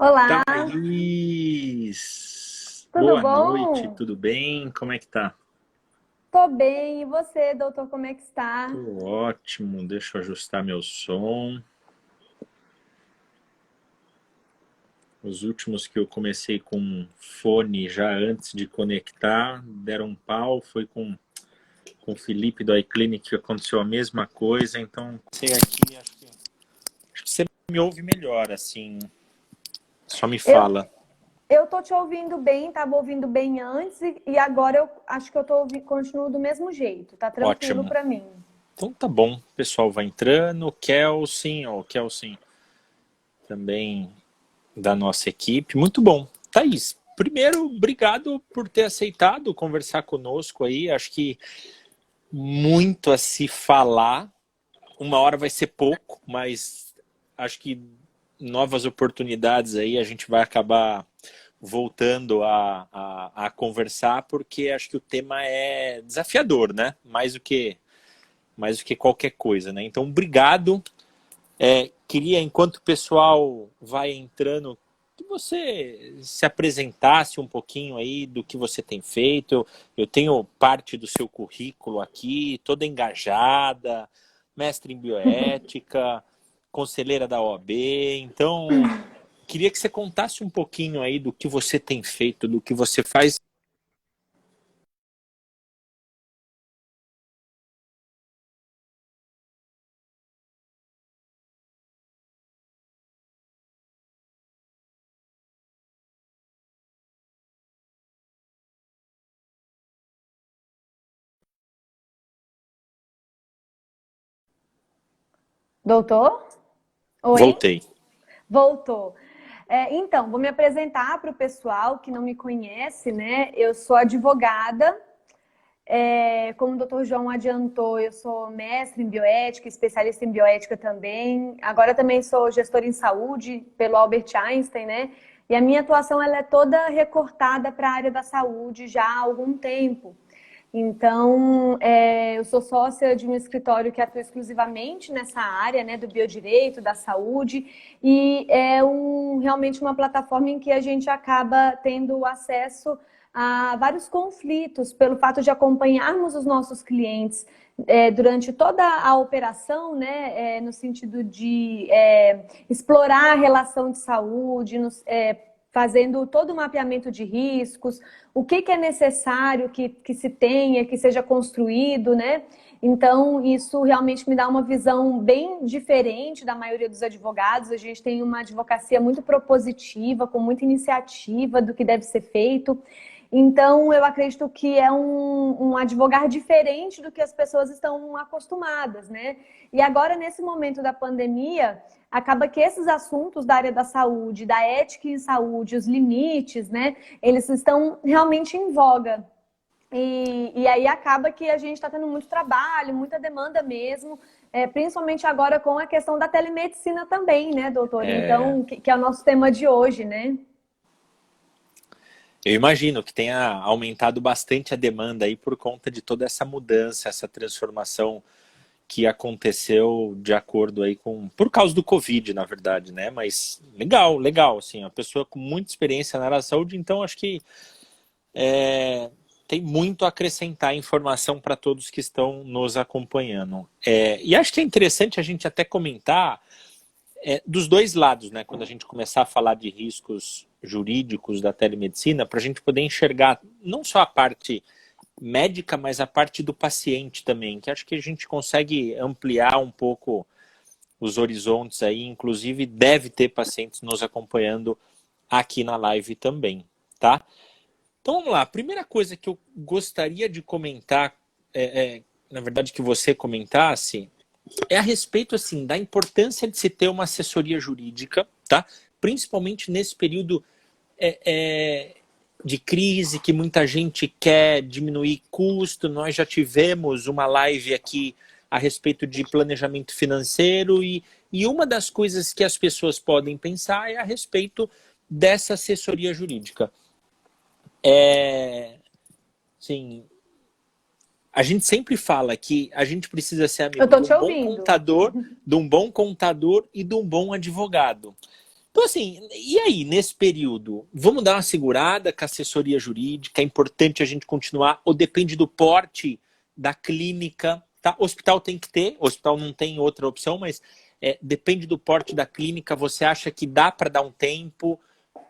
Olá, Thaís! tudo Boa noite, bom? tudo bem? Como é que tá? Tô bem. E você, doutor, como é que está? Tô ótimo, deixa eu ajustar meu som. Os últimos que eu comecei com fone já antes de conectar, deram um pau, foi com o Felipe do iClinic que aconteceu a mesma coisa, então sei aqui, acho que você me ouve melhor, assim, só me Eu, fala. eu tô te ouvindo bem, tava ouvindo bem antes e agora eu acho que eu continuo do mesmo jeito. Tá tranquilo Ótimo. pra mim. Então tá bom, o pessoal vai entrando, Kelsin também da nossa equipe. Muito bom. Thaís, primeiro, obrigado por ter aceitado conversar conosco aí. Acho que muito a se falar. Uma hora vai ser pouco, mas acho que novas oportunidades aí a gente vai acabar voltando a conversar, porque acho que o tema é desafiador, né? Mais do que qualquer coisa, né? Então, obrigado. Queria, enquanto o pessoal vai entrando, que você se apresentasse um pouquinho aí do que você tem feito. Eu tenho parte do seu currículo aqui, toda engajada, mestre em bioética, conselheira da OAB. Então, queria que você contasse um pouquinho aí do que você tem feito, do que você faz. Doutor? Oi? Voltei. Voltou. Então, vou me apresentar para o pessoal que não me conhece, né? Eu sou advogada. Como o doutor João adiantou, eu sou mestre em bioética, especialista em bioética também. Agora também sou gestora em saúde pelo Albert Einstein, né? E a minha atuação ela é toda recortada para a área da saúde já há algum tempo. Então, eu sou sócia de um escritório que atua exclusivamente nessa área, né, do biodireito, da saúde, e é realmente uma plataforma em que a gente acaba tendo acesso a vários conflitos pelo fato de acompanharmos os nossos clientes durante toda a operação, né, no sentido de explorar a relação de saúde, fazendo todo o mapeamento de riscos, o que é necessário que se tenha, que seja construído, né? Então, isso realmente me dá uma visão bem diferente da maioria dos advogados. A gente tem uma advocacia muito propositiva, com muita iniciativa do que deve ser feito. Então, eu acredito que é um advogar diferente do que as pessoas estão acostumadas, né? E agora, nesse momento da pandemia, acaba que esses assuntos da área da saúde, da ética em saúde, os limites, né? Eles estão realmente em voga. E aí acaba que a gente está tendo muito trabalho, muita demanda mesmo, principalmente agora com a questão da telemedicina também, né, doutor? Então, que é o nosso tema de hoje, né? Eu imagino que tenha aumentado bastante a demanda aí por conta de toda essa mudança, essa transformação que aconteceu de acordo aí com, por causa do Covid, na verdade, né? Mas legal, legal, assim, a pessoa com muita experiência na área da saúde, então acho que tem muito a acrescentar informação para todos que estão nos acompanhando. E acho que é interessante a gente até comentar dos dois lados, né? Quando a gente começar a falar de riscos jurídicos da telemedicina, para a gente poder enxergar não só a parte médica, mas a parte do paciente também, que acho que a gente consegue ampliar um pouco os horizontes aí, inclusive deve ter pacientes nos acompanhando aqui na live também, tá? Então vamos lá, a primeira coisa que eu gostaria de comentar, na verdade que você comentasse, é a respeito assim da importância de se ter uma assessoria jurídica, tá? Principalmente nesse período é, é, de crise, que muita gente quer diminuir custo. Nós já tivemos uma live aqui a respeito de planejamento financeiro e uma das coisas que as pessoas podem pensar é a respeito dessa assessoria jurídica. Sim, a gente sempre fala que a gente precisa ser Eu amigo tô de um te bom ouvindo. contador, de um bom contador e de um bom advogado. Então, assim, e aí, nesse período, vamos dar uma segurada com a assessoria jurídica? É importante a gente continuar? Ou depende do porte da clínica? Tá? Hospital tem que ter, hospital não tem outra opção, mas depende do porte da clínica. Você acha que dá para dar um tempo? O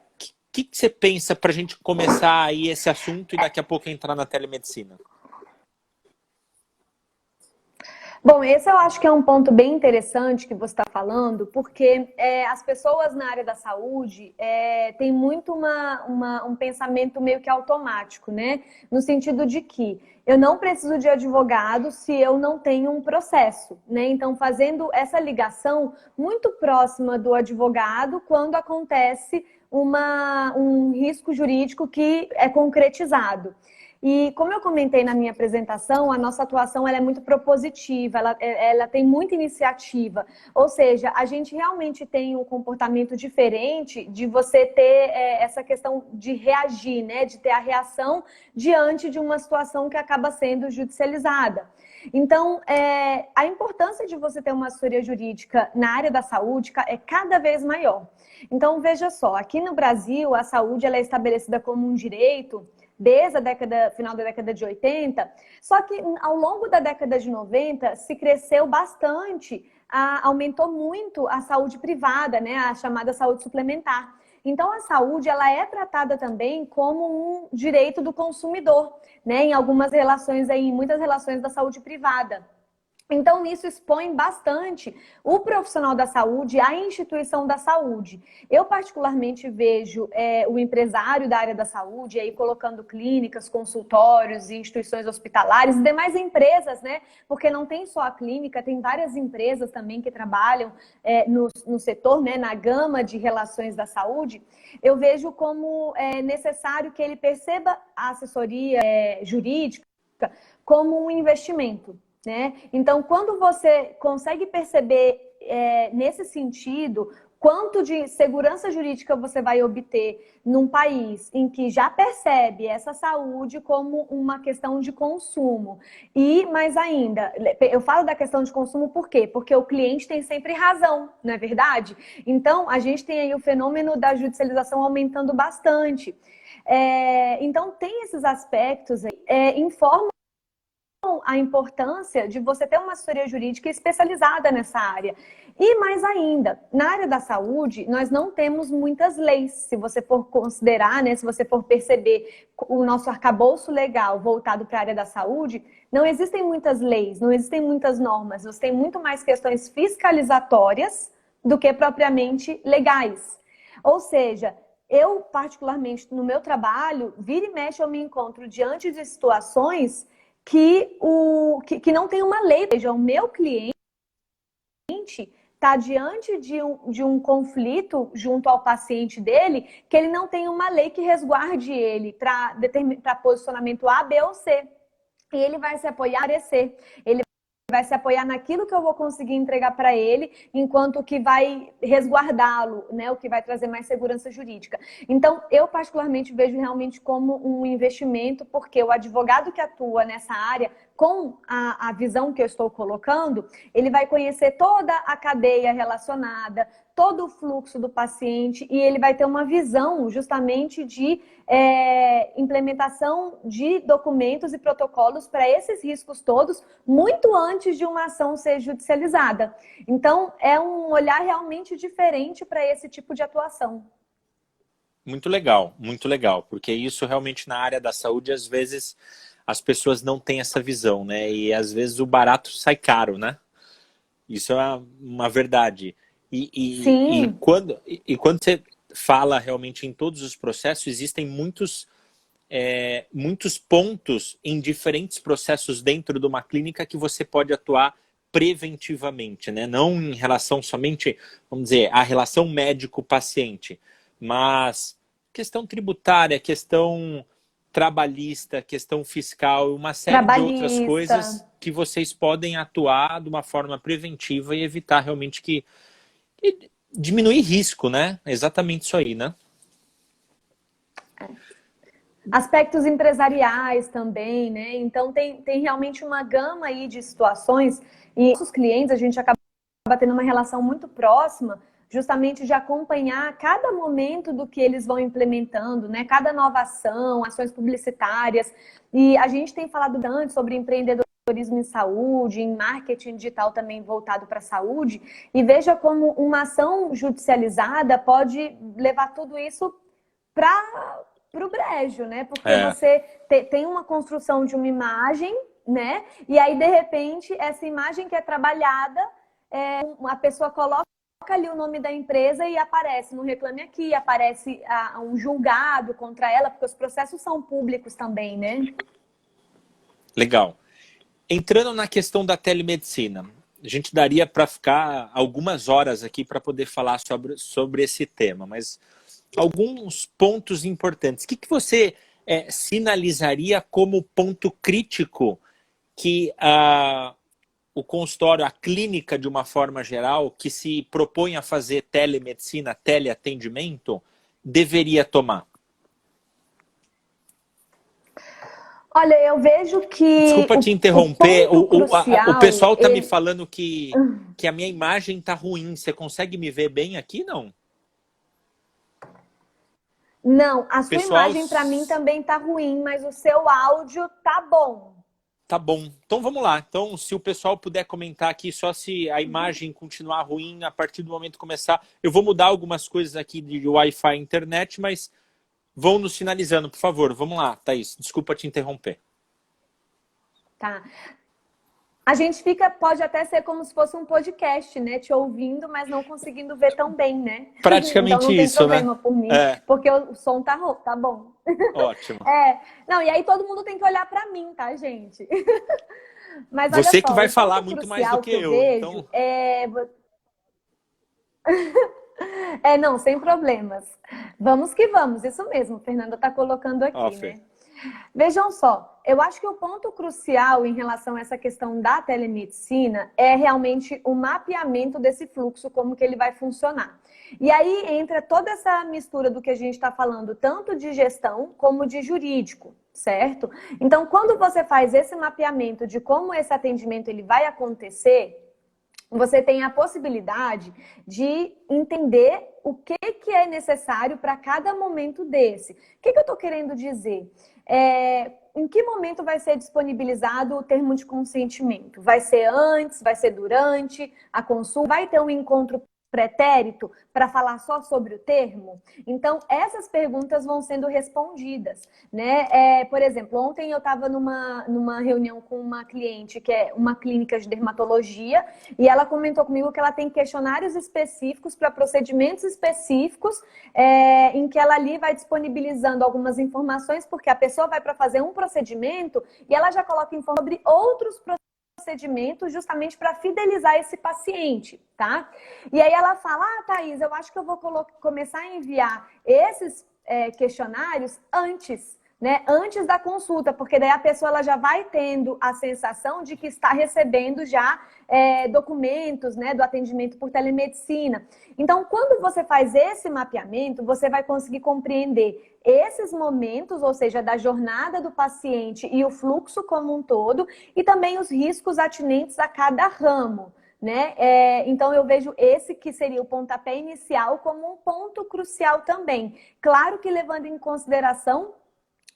que você pensa para a gente começar aí esse assunto e daqui a pouco entrar na telemedicina? Bom, esse eu acho que é um ponto bem interessante que você está falando, porque as pessoas na área da saúde têm muito um pensamento meio que automático, né? No sentido de que eu não preciso de advogado se eu não tenho um processo, né? Então, fazendo essa ligação muito próxima do advogado quando acontece um risco jurídico que é concretizado. E como eu comentei na minha apresentação, a nossa atuação ela é muito propositiva, ela tem muita iniciativa. Ou seja, a gente realmente tem um comportamento diferente de você ter essa questão de reagir, né? De ter a reação diante de uma situação que acaba sendo judicializada. Então, a importância de você ter uma assessoria jurídica na área da saúde é cada vez maior. Então, veja só, aqui no Brasil, a saúde ela é estabelecida como um direito desde a final da década de 80, só que ao longo da década de 90 se cresceu bastante, aumentou muito a saúde privada, né, a chamada saúde suplementar. Então a saúde ela é tratada também como um direito do consumidor, né, em algumas relações aí, em muitas relações da saúde privada. Então, isso expõe bastante o profissional da saúde à instituição da saúde. Eu, particularmente, vejo o empresário da área da saúde aí colocando clínicas, consultórios e instituições hospitalares e demais empresas, né? Porque não tem só a clínica, tem várias empresas também que trabalham no setor, né? Na gama de relações da saúde. Eu vejo como necessário que ele perceba a assessoria jurídica como um investimento. Né? Então, quando você consegue perceber nesse sentido quanto de segurança jurídica você vai obter num país em que já percebe essa saúde como uma questão de consumo. E, mais ainda, eu falo da questão de consumo por quê? Porque o cliente tem sempre razão, não é verdade? Então, a gente tem aí o fenômeno da judicialização aumentando bastante. Então, tem esses aspectos aí, informam a importância de você ter uma assessoria jurídica especializada nessa área. E mais ainda, na área da saúde, nós não temos muitas leis. Se você for considerar, né, se você for perceber o nosso arcabouço legal voltado para a área da saúde, não existem muitas leis, não existem muitas normas. Você tem muito mais questões fiscalizatórias do que propriamente legais. Ou seja, eu, particularmente, no meu trabalho, vira e mexe, eu me encontro diante de situações que não tem uma lei. Ou seja, o meu cliente está diante de um conflito junto ao paciente dele, que ele não tem uma lei que resguarde ele para posicionamento A, B ou C. E ele vai se apoiar a C. Ele vai se apoiar naquilo que eu vou conseguir entregar para ele, enquanto que vai resguardá-lo, né? O que vai trazer mais segurança jurídica. Então, eu particularmente vejo realmente como um investimento, porque o advogado que atua nessa área, com a visão que eu estou colocando, ele vai conhecer toda a cadeia relacionada, todo o fluxo do paciente, e ele vai ter uma visão justamente de implementação de documentos e protocolos para esses riscos todos, muito antes de uma ação ser judicializada. Então, é um olhar realmente diferente para esse tipo de atuação. Muito legal, porque isso realmente na área da saúde, às vezes, as pessoas não têm essa visão, né? E às vezes o barato sai caro, né? Isso é uma verdade. Sim. E quando você fala realmente em todos os processos, existem muitos pontos em diferentes processos dentro de uma clínica que você pode atuar preventivamente, né? Não em relação somente, vamos dizer, a relação médico-paciente, mas questão tributária, questão trabalhista, questão fiscal, uma série de outras coisas que vocês podem atuar de uma forma preventiva e evitar realmente e diminuir risco, né? Exatamente isso aí, né? Aspectos empresariais também, né? Então tem realmente uma gama aí de situações e nossos clientes, a gente acaba tendo uma relação muito próxima justamente de acompanhar cada momento do que eles vão implementando, né? Cada nova ação, ações publicitárias. E a gente tem falado antes sobre empreendedorismo em saúde, em marketing digital também voltado para a saúde, e veja como uma ação judicializada pode levar tudo isso para o brejo, né? Porque você tem uma construção de uma imagem, né? E aí, de repente, essa imagem que é trabalhada, a pessoa coloca ali o nome da empresa e aparece no Reclame Aqui, aparece um julgado contra ela, porque os processos são públicos também, né? Legal. Entrando na questão da telemedicina, a gente daria para ficar algumas horas aqui para poder falar sobre esse tema, mas alguns pontos importantes. O que você sinalizaria como ponto crítico que o consultório, a clínica de uma forma geral, que se propõe a fazer telemedicina, teleatendimento, deveria tomar? Olha, eu vejo que... Desculpa te interromper, o pessoal está me ele... falando que a minha imagem está ruim. Você consegue me ver bem aqui, não? Não, a sua imagem para mim também tá ruim, mas o seu áudio tá bom. Tá bom. Então vamos lá. Então, se o pessoal puder comentar aqui, só se a imagem continuar ruim, a partir do momento que começar, eu vou mudar algumas coisas aqui de Wi-Fi e internet, mas vão nos sinalizando, por favor. Vamos lá, Thaís. Desculpa te interromper. Tá. A gente pode até ser como se fosse um podcast, né? Te ouvindo, mas não conseguindo ver tão bem, né? Praticamente então não tem isso, problema, né? Por mim, porque o som tá bom. Ótimo. Não, e aí todo mundo tem que olhar pra mim, tá, gente? Mas olha você só, que vai falar muito mais do que eu, vejo, então... não, sem problemas. Vamos que vamos, isso mesmo, Fernanda tá colocando aqui, né? Vejam só, eu acho que o ponto crucial em relação a essa questão da telemedicina é realmente o mapeamento desse fluxo, como que ele vai funcionar. E aí entra toda essa mistura do que a gente está falando, tanto de gestão como de jurídico, certo? Então, quando você faz esse mapeamento de como esse atendimento ele vai acontecer, você tem a possibilidade de entender o que é necessário para cada momento desse. O que eu estou querendo dizer? Em que momento vai ser disponibilizado o termo de consentimento? Vai ser antes? Vai ser durante a consulta? Vai ter um encontro pretérito para falar só sobre o termo? Então, essas perguntas vão sendo respondidas, né? Por exemplo, ontem eu estava numa reunião com uma cliente que é uma clínica de dermatologia e ela comentou comigo que ela tem questionários específicos para procedimentos específicos em que ela ali vai disponibilizando algumas informações, porque a pessoa vai para fazer um procedimento e ela já coloca informações sobre outros procedimentos justamente para fidelizar esse paciente, tá? E aí ela fala, Thaís, eu acho que eu vou começar a enviar esses questionários antes, né? Antes da consulta, porque daí a pessoa ela já vai tendo a sensação de que está recebendo já documentos, né, do atendimento por telemedicina. Então, quando você faz esse mapeamento, você vai conseguir compreender esses momentos, ou seja, da jornada do paciente e o fluxo como um todo, e também os riscos atinentes a cada ramo, né? Então, eu vejo esse que seria o pontapé inicial como um ponto crucial também. Claro que levando em consideração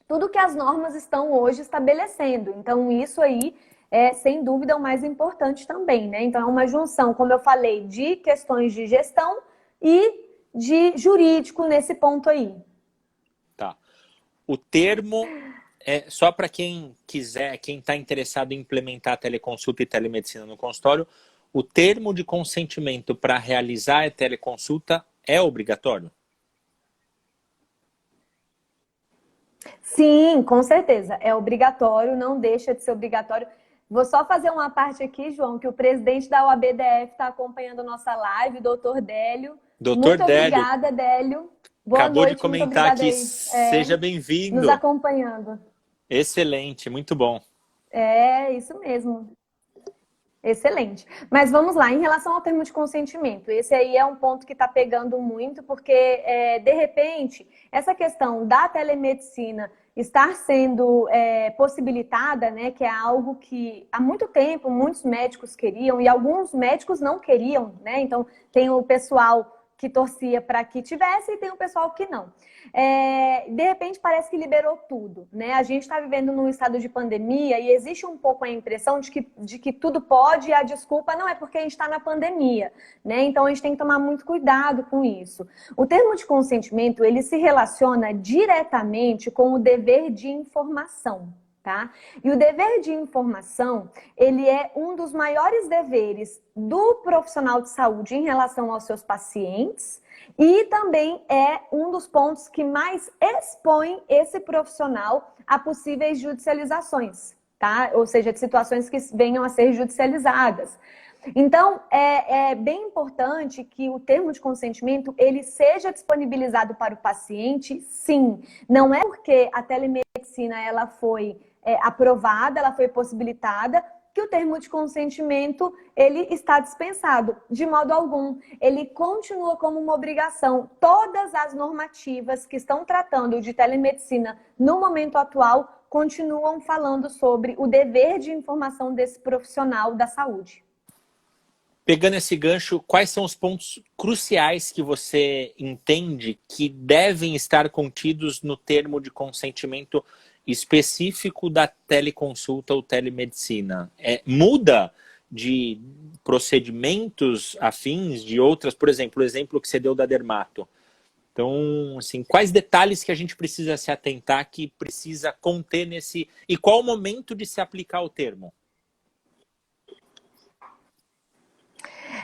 tudo que as normas estão hoje estabelecendo. Então, isso aí é, sem dúvida, o mais importante também, né? Então, é uma junção, como eu falei, de questões de gestão e de jurídico nesse ponto aí. Tá. O termo, só para quem quiser, quem está interessado em implementar teleconsulta e telemedicina no consultório, o termo de consentimento para realizar a teleconsulta é obrigatório? Sim, com certeza. É obrigatório, não deixa de ser obrigatório. Vou só fazer uma parte aqui, João, que o presidente da OABDF está acompanhando a nossa live, o doutor Délio. Doutor Muito Délio. Obrigada, Délio. Boa Acabou noite, de comentar aqui, seja bem-vindo. Nos acompanhando. Excelente, muito bom. É, isso mesmo. Excelente. Mas vamos lá, em relação ao termo de consentimento, esse aí é um ponto que está pegando muito, porque, de repente, essa questão da telemedicina estar sendo possibilitada, né, que é algo que há muito tempo muitos médicos queriam e alguns médicos não queriam, né? Então, tem o pessoal que torcia para que tivesse e tem o pessoal que não. De repente parece que liberou tudo, né? A gente está vivendo num estado de pandemia e existe um pouco a impressão de que tudo pode e a desculpa não é porque a gente está na pandemia, né? Então a gente tem que tomar muito cuidado com isso. O termo de consentimento, ele se relaciona diretamente com o dever de informação. Tá? E o dever de informação, ele é um dos maiores deveres do profissional de saúde em relação aos seus pacientes e também é um dos pontos que mais expõe esse profissional a possíveis judicializações, tá? Ou seja, de situações que venham a ser judicializadas. Então, é bem importante que o termo de consentimento, ele seja disponibilizado para o paciente, sim. Não é porque a telemedicina, ela foi aprovada, ela foi possibilitada, que o termo de consentimento, ele está dispensado, de modo algum. Ele continua como uma obrigação. Todas as normativas que estão tratando de telemedicina no momento atual continuam falando sobre o dever de informação desse profissional da saúde. Pegando esse gancho, quais são os pontos cruciais que você entende que devem estar contidos no termo de consentimento específico da teleconsulta ou telemedicina? Muda de procedimentos afins de outras, por exemplo, o exemplo que você deu da dermato. Então, assim, quais detalhes que a gente precisa se atentar que precisa conter nesse... E qual o momento de se aplicar o termo?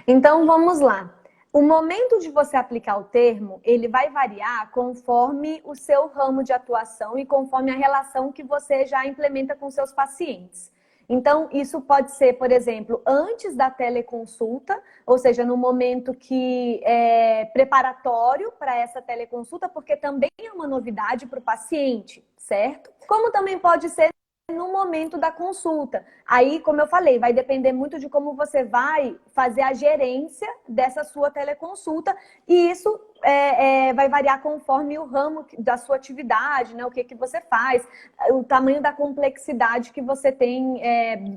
Então, vamos lá. O momento de você aplicar o termo, ele vai variar conforme o seu ramo de atuação e conforme a relação que você já implementa com seus pacientes. Então, isso pode ser, por exemplo, antes da teleconsulta, ou seja, no momento que é preparatório para essa teleconsulta, porque também é uma novidade para o paciente, certo? Como também pode ser no momento da consulta. Aí, como eu falei, vai depender muito de como você vai fazer a gerência dessa sua teleconsulta e isso vai variar conforme o ramo da sua atividade, né? O que você faz, o tamanho da complexidade que você tem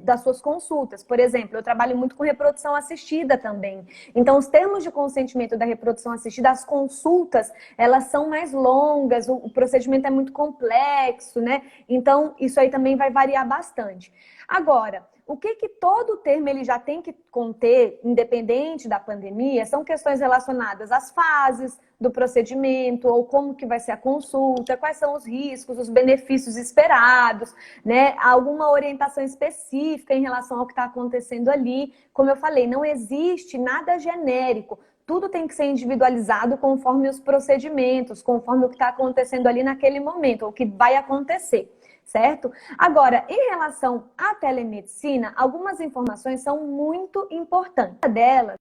das suas consultas. Por exemplo, eu trabalho muito com reprodução assistida também. Então, os termos de consentimento da reprodução assistida, as consultas, elas são mais longas, o procedimento é muito complexo, né? Então, isso aí também vai variar bastante. Agora, o que todo termo ele já tem que conter, independente da pandemia, são questões relacionadas às fases do procedimento, ou como que vai ser a consulta, quais são os riscos, os benefícios esperados, né? Alguma orientação específica em relação ao que está acontecendo ali. Como eu falei, não existe nada genérico. Tudo tem que ser individualizado conforme os procedimentos, conforme o que está acontecendo ali naquele momento, ou o que vai acontecer. Certo? Agora, em relação à telemedicina, algumas informações são muito importantes. Uma delas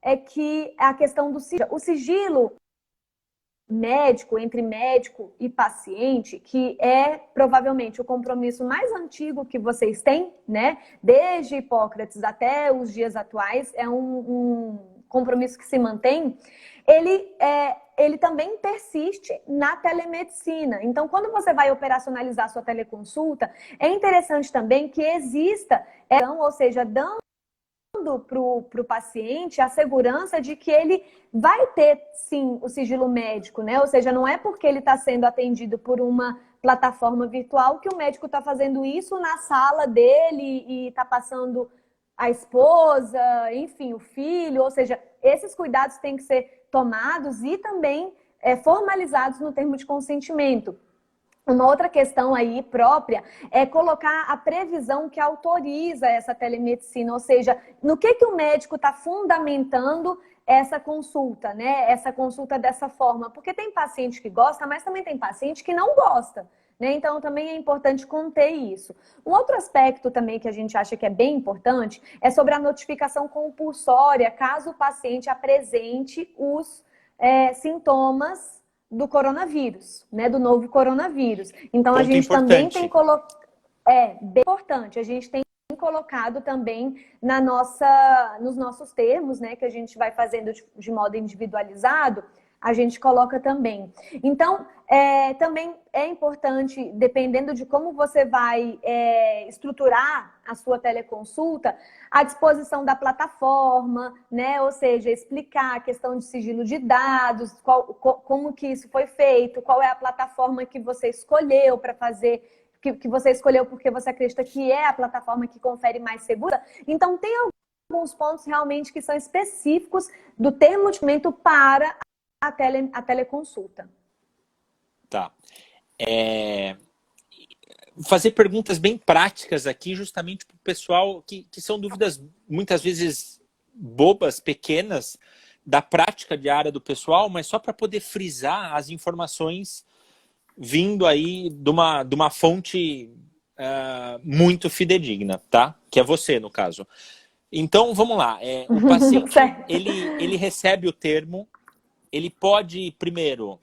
é que a questão do sigilo. O sigilo médico, entre médico e paciente, que é provavelmente o compromisso mais antigo que vocês têm, né? Desde Hipócrates até os dias atuais, é um compromisso que se mantém. Ele também persiste na telemedicina. Então, quando você vai operacionalizar a sua teleconsulta, é interessante também que exista, ou seja, dando para o paciente a segurança de que ele vai ter, sim, o sigilo médico, né? Ou seja, não é porque ele está sendo atendido por uma plataforma virtual que o médico está fazendo isso na sala dele e está passando a esposa, enfim, o filho. Ou seja, esses cuidados têm que ser tomados e também formalizados no termo de consentimento. Uma outra questão aí própria é colocar a previsão que autoriza essa telemedicina, ou seja, no que o médico está fundamentando essa consulta, né? Essa consulta dessa forma, porque tem paciente que gosta, mas também tem paciente que não gosta, né? Então também é importante conter isso. Um outro aspecto também que a gente acha que é bem importante é sobre a notificação compulsória, caso o paciente apresente os sintomas do coronavírus, né? Do novo coronavírus. Então, Ponto a gente importante. também tem colocado... bem importante. A gente tem colocado também nos nossos termos, né? Que a gente vai fazendo de modo individualizado, a gente coloca também. Então, também é importante, dependendo de como você vai estruturar a sua teleconsulta, a disposição da plataforma, né? Ou seja, explicar a questão de sigilo de dados, como que isso foi feito, qual é a plataforma que você escolheu para fazer, que você escolheu porque você acredita que é a plataforma que confere mais segurança. Então, tem alguns pontos realmente que são específicos do termo de atendimento para a teleconsulta. Tá. Fazer perguntas bem práticas aqui, justamente para o pessoal que são dúvidas muitas vezes bobas, pequenas, da prática diária do pessoal, mas só para poder frisar as informações vindo aí de uma fonte muito fidedigna, tá? Que é você, no caso. Então, vamos lá. O paciente, ele recebe o termo, ele pode, primeiro,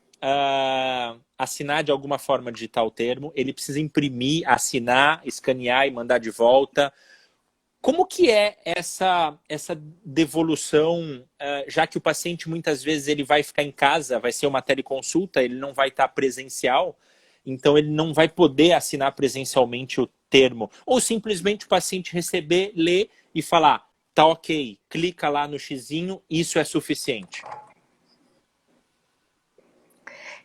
assinar de alguma forma digital o termo, ele precisa imprimir, assinar, escanear e mandar de volta. Como que é essa devolução, já que o paciente muitas vezes ele vai ficar em casa, vai ser uma teleconsulta, ele não vai estar presencial, então ele não vai poder assinar presencialmente o termo. Ou simplesmente o paciente receber, ler e falar, tá ok, clica lá no xizinho, isso é suficiente.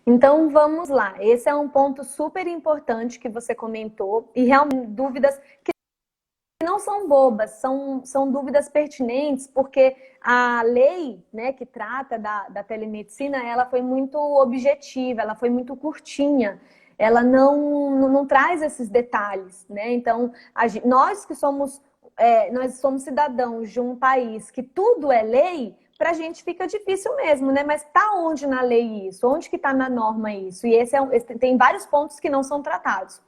Então, vamos lá. Esse é um ponto super importante que você comentou e realmente dúvidas que não são bobas, são dúvidas pertinentes, porque a lei, né, que trata da telemedicina, ela foi muito objetiva, ela foi muito curtinha, ela não traz esses detalhes, né? Então, nós que somos, nós somos cidadãos de um país que tudo é lei, para a gente fica difícil mesmo, né? Mas tá onde na lei isso? Onde que tá na norma isso? E tem vários pontos que não são tratados.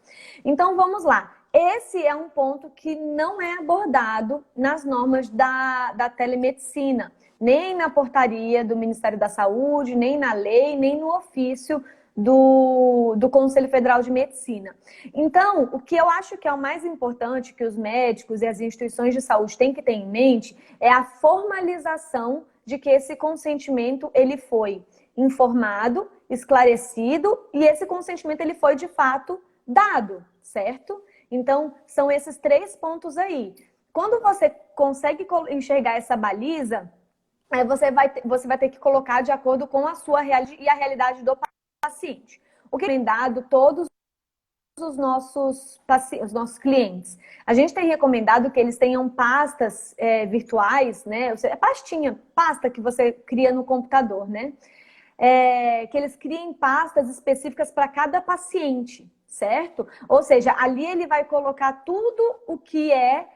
Então, vamos lá. Esse é um ponto que não é abordado nas normas da telemedicina, nem na portaria do Ministério da Saúde, nem na lei, nem no ofício do Conselho Federal de Medicina. Então, o que eu acho que é o mais importante que os médicos e as instituições de saúde têm que ter em mente é a formalização de que esse consentimento ele foi informado, esclarecido e esse consentimento ele foi de fato dado, certo? Então, são esses 3 pontos aí. Quando você consegue enxergar essa baliza, você vai ter que colocar de acordo com a sua realidade e a realidade do paciente. O que tem dado todos os nossos clientes. A gente tem recomendado que eles tenham pastas virtuais, né? Pasta que você cria no computador, né? Que eles criem pastas específicas para cada paciente, certo? Ou seja, ali ele vai colocar tudo o que é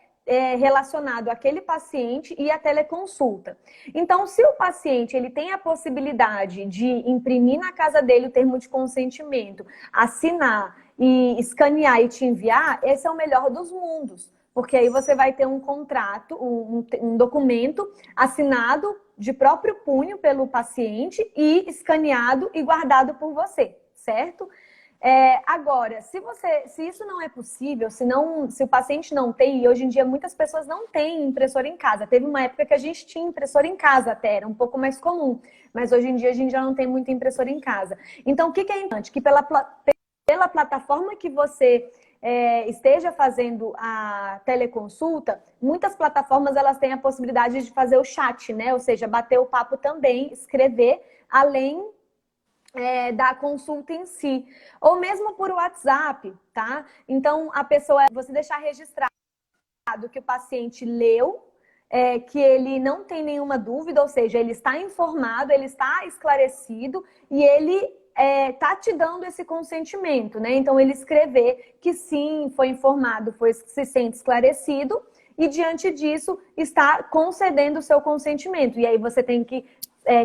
relacionado àquele paciente e à teleconsulta. Então, se o paciente ele tem a possibilidade de imprimir na casa dele o termo de consentimento, assinar e escanear e te enviar, esse é o melhor dos mundos. Porque aí você vai ter um contrato, um documento assinado de próprio punho pelo paciente e escaneado e guardado por você, certo? Agora, se isso não é possível, se o paciente não tem, e hoje em dia muitas pessoas não têm impressora em casa. Teve uma época que a gente tinha impressora em casa até, era um pouco mais comum. Mas hoje em dia a gente já não tem muita impressora em casa. Então, o que é importante? Que pela plataforma que você esteja fazendo a teleconsulta, muitas plataformas elas têm a possibilidade de fazer o chat, né? Ou seja, bater o papo também, escrever, além da consulta em si. Ou mesmo por WhatsApp, tá? Então, você deixar registrado que o paciente leu, que ele não tem nenhuma dúvida, ou seja, ele está informado, ele está esclarecido e ele tá te dando esse consentimento, né? Então, ele escrever que sim, foi informado, se sente esclarecido e, diante disso, está concedendo o seu consentimento. E aí você tem que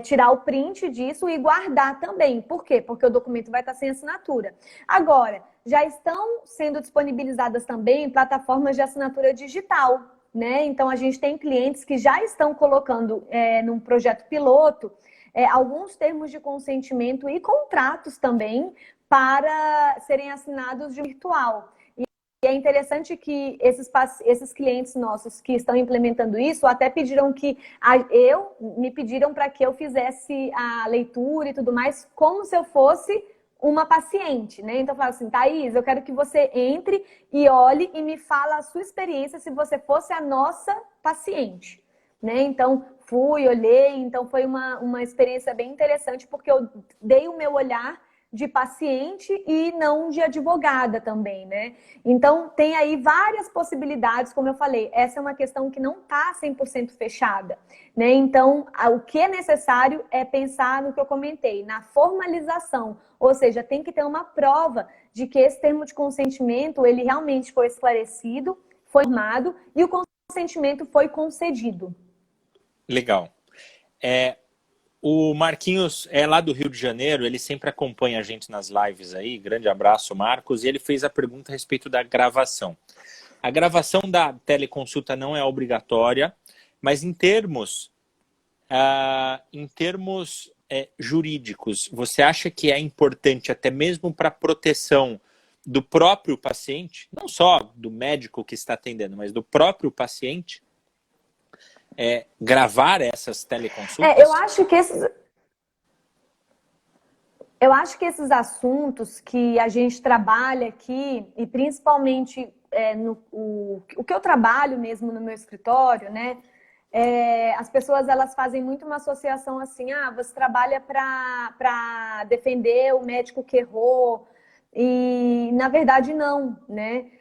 tirar o print disso e guardar também. Por quê? Porque o documento vai estar sem assinatura. Agora, já estão sendo disponibilizadas também plataformas de assinatura digital, né? Então, a gente tem clientes que já estão colocando num projeto piloto alguns termos de consentimento e contratos também para serem assinados de virtual. é interessante que esses clientes nossos que estão implementando isso até pediram me pediram para que eu fizesse a leitura e tudo mais como se eu fosse uma paciente, né? Então eu falo assim, Thaís, eu quero que você entre e olhe e me fala a sua experiência se você fosse a nossa paciente, né? Então fui, olhei, então foi uma experiência bem interessante porque eu dei o meu olhar de paciente e não de advogada também, né? Então, tem aí várias possibilidades, como eu falei, essa é uma questão que não está 100% fechada, né? Então, o que é necessário é pensar no que eu comentei, na formalização, ou seja, tem que ter uma prova de que esse termo de consentimento, ele realmente foi esclarecido, foi formado e o consentimento foi concedido. Legal. O Marquinhos é lá do Rio de Janeiro, ele sempre acompanha a gente nas lives aí, grande abraço, Marcos, e ele fez a pergunta a respeito da gravação. A gravação da teleconsulta não é obrigatória, mas em termos jurídicos, você acha que é importante até mesmo para a proteção do próprio paciente, não só do médico que está atendendo, mas do próprio paciente? Gravar essas teleconsultas? Eu acho que esses assuntos que a gente trabalha aqui, e principalmente o que eu trabalho mesmo no meu escritório, né? As pessoas elas fazem muito uma associação assim, você trabalha para defender o médico que errou, e na verdade não, né?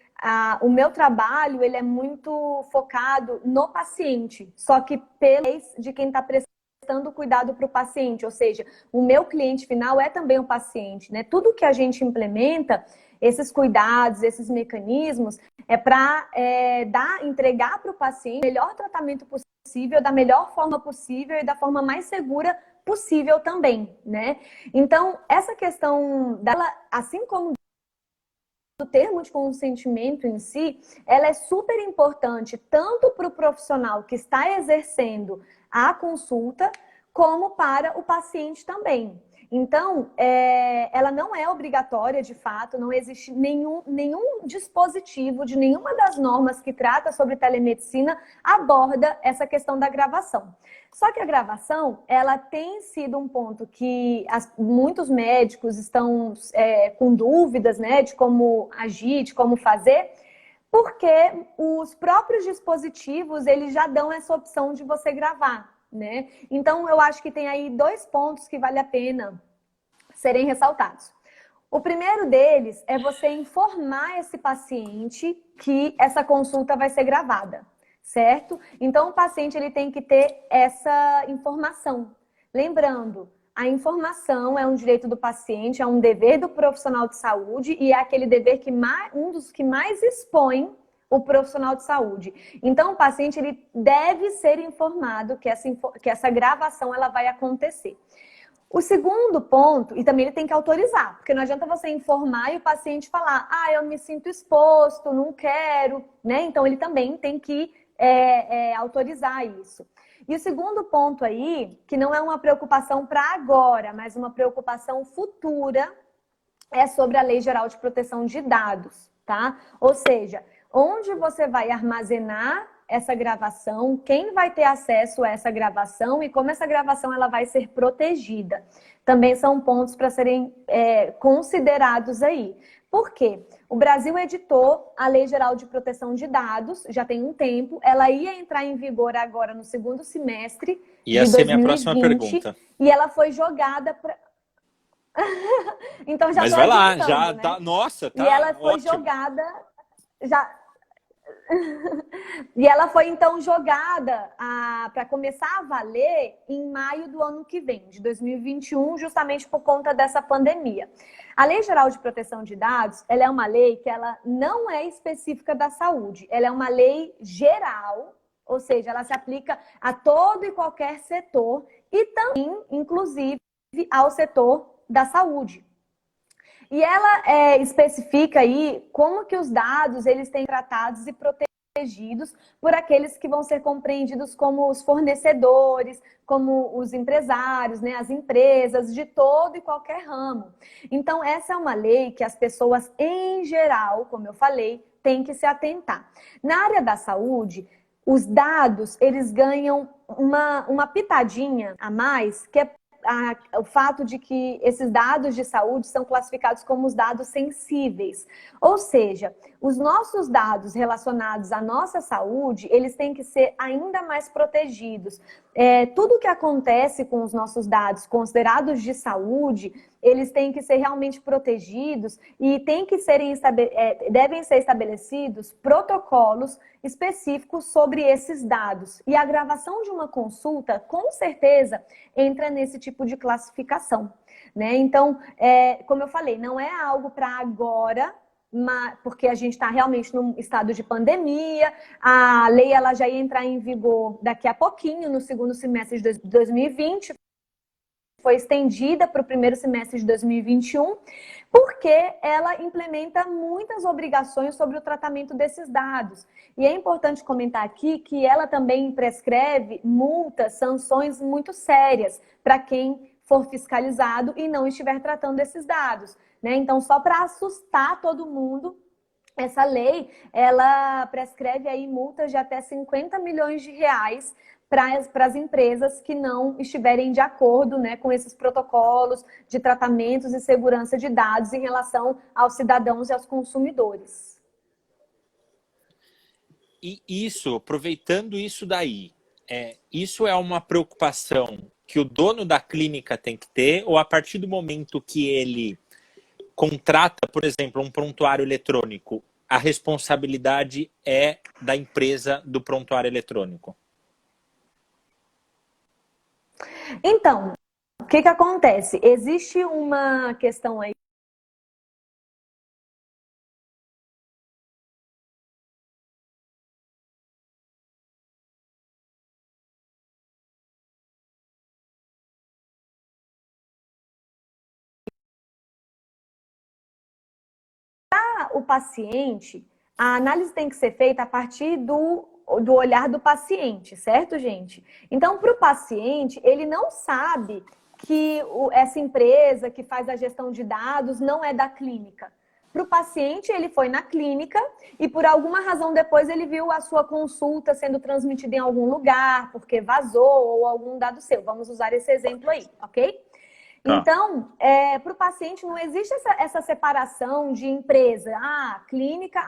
O meu trabalho ele é muito focado no paciente, só que de quem está prestando cuidado para o paciente, ou seja, o meu cliente final é também o paciente, né? Tudo que a gente implementa, esses cuidados, esses mecanismos, é para entregar para o paciente o melhor tratamento possível, da melhor forma possível e da forma mais segura possível também, né? Então, essa questão dela, assim como o termo de consentimento em si, ela é super importante tanto para o profissional que está exercendo a consulta, como para o paciente também. Então, ela não é obrigatória, de fato, não existe nenhum dispositivo de nenhuma das normas que trata sobre telemedicina aborda essa questão da gravação. Só que a gravação, ela tem sido um ponto que muitos médicos estão com dúvidas, né, de como agir, de como fazer, porque os próprios dispositivos, eles já dão essa opção de você gravar, né? Então, eu acho que tem aí 2 pontos que vale a pena serem ressaltados. O primeiro deles é você informar esse paciente que essa consulta vai ser gravada, certo? Então, o paciente ele tem que ter essa informação. Lembrando, a informação é um direito do paciente, é um dever do profissional de saúde e é aquele dever um dos que mais expõe o profissional de saúde. Então, o paciente ele deve ser informado que essa gravação ela vai acontecer. O segundo ponto, e também ele tem que autorizar, porque não adianta você informar e o paciente falar, eu me sinto exposto, não quero, né? Então, ele também tem que autorizar isso. E o segundo ponto aí, que não é uma preocupação para agora, mas uma preocupação futura, é sobre a Lei Geral de Proteção de Dados, tá? Ou seja, onde você vai armazenar essa gravação, quem vai ter acesso a essa gravação e como essa gravação ela vai ser protegida. Também são pontos para serem considerados aí. Por quê? O Brasil editou a Lei Geral de Proteção de Dados, já tem um tempo, ela ia entrar em vigor agora no segundo semestre de 2020. Ia ser minha próxima pergunta. E ela foi jogada para... Então já. Mas vai lá, já né? Tá. Nossa, tá. E ela foi ótimo. Jogada. E ela foi então jogada para começar a valer em maio do ano que vem, de 2021, justamente por conta dessa pandemia. A Lei Geral de Proteção de Dados, ela é uma lei que ela não é específica da saúde, ela é uma lei geral, ou seja, ela se aplica a todo e qualquer setor e também, inclusive, ao setor da saúde. E ela especifica aí como que os dados eles têm tratados e protegidos por aqueles que vão ser compreendidos como os fornecedores, como os empresários, né, as empresas de todo e qualquer ramo. Então, essa é uma lei que as pessoas, em geral, como eu falei, tem que se atentar. Na área da saúde, os dados, eles ganham uma pitadinha a mais, que é o fato de que esses dados de saúde são classificados como os dados sensíveis. Ou seja, os nossos dados relacionados à nossa saúde, eles têm que ser ainda mais protegidos. Tudo que acontece com os nossos dados considerados de saúde, eles têm que ser realmente protegidos e devem ser estabelecidos protocolos específicos sobre esses dados. E a gravação de uma consulta, com certeza, entra nesse tipo de classificação, né? Então, como eu falei, não é algo para agora, porque a gente está realmente num estado de pandemia, a lei ela já ia entrar em vigor daqui a pouquinho, no segundo semestre de 2020, foi estendida para o primeiro semestre de 2021, porque ela implementa muitas obrigações sobre o tratamento desses dados. E é importante comentar aqui que ela também prescreve multas, sanções muito sérias para quem for fiscalizado e não estiver tratando esses dados, né? Então, só para assustar todo mundo, essa lei, ela prescreve aí multas de até 50 milhões de reais para as empresas que não estiverem de acordo, né, com esses protocolos de tratamentos e segurança de dados em relação aos cidadãos e aos consumidores. E isso, aproveitando isso daí, isso é uma preocupação que o dono da clínica tem que ter, ou a partir do momento que ele contrata, por exemplo, um prontuário eletrônico, a responsabilidade é da empresa do prontuário eletrônico? Então, o que acontece? Existe uma questão aí o paciente, a análise tem que ser feita a partir do olhar do paciente, certo, gente? Então, para o paciente, ele não sabe que essa empresa que faz a gestão de dados não é da clínica. Para o paciente, ele foi na clínica e por alguma razão depois ele viu a sua consulta sendo transmitida em algum lugar, porque vazou ou algum dado seu. Vamos usar esse exemplo aí, ok? Tá. Então, para o paciente não existe essa separação de empresa. A clínica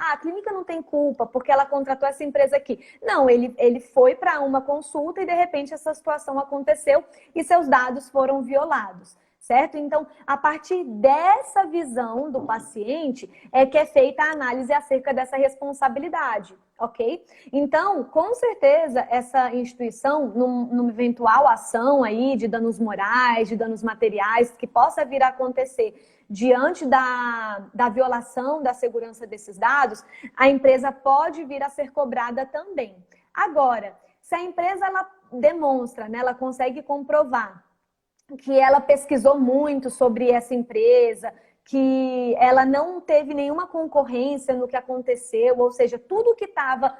não tem culpa porque ela contratou essa empresa aqui. Não, ele foi para uma consulta e de repente essa situação aconteceu e seus dados foram violados. Certo? Então, a partir dessa visão do paciente é que é feita a análise acerca dessa responsabilidade, ok? Então, com certeza, essa instituição, numa eventual ação aí de danos morais, de danos materiais, que possa vir a acontecer diante da violação da segurança desses dados, a empresa pode vir a ser cobrada também. Agora, se a empresa ela demonstra, né, ela consegue comprovar que ela pesquisou muito sobre essa empresa, que ela não teve nenhuma concorrência no que aconteceu, ou seja, tudo que estava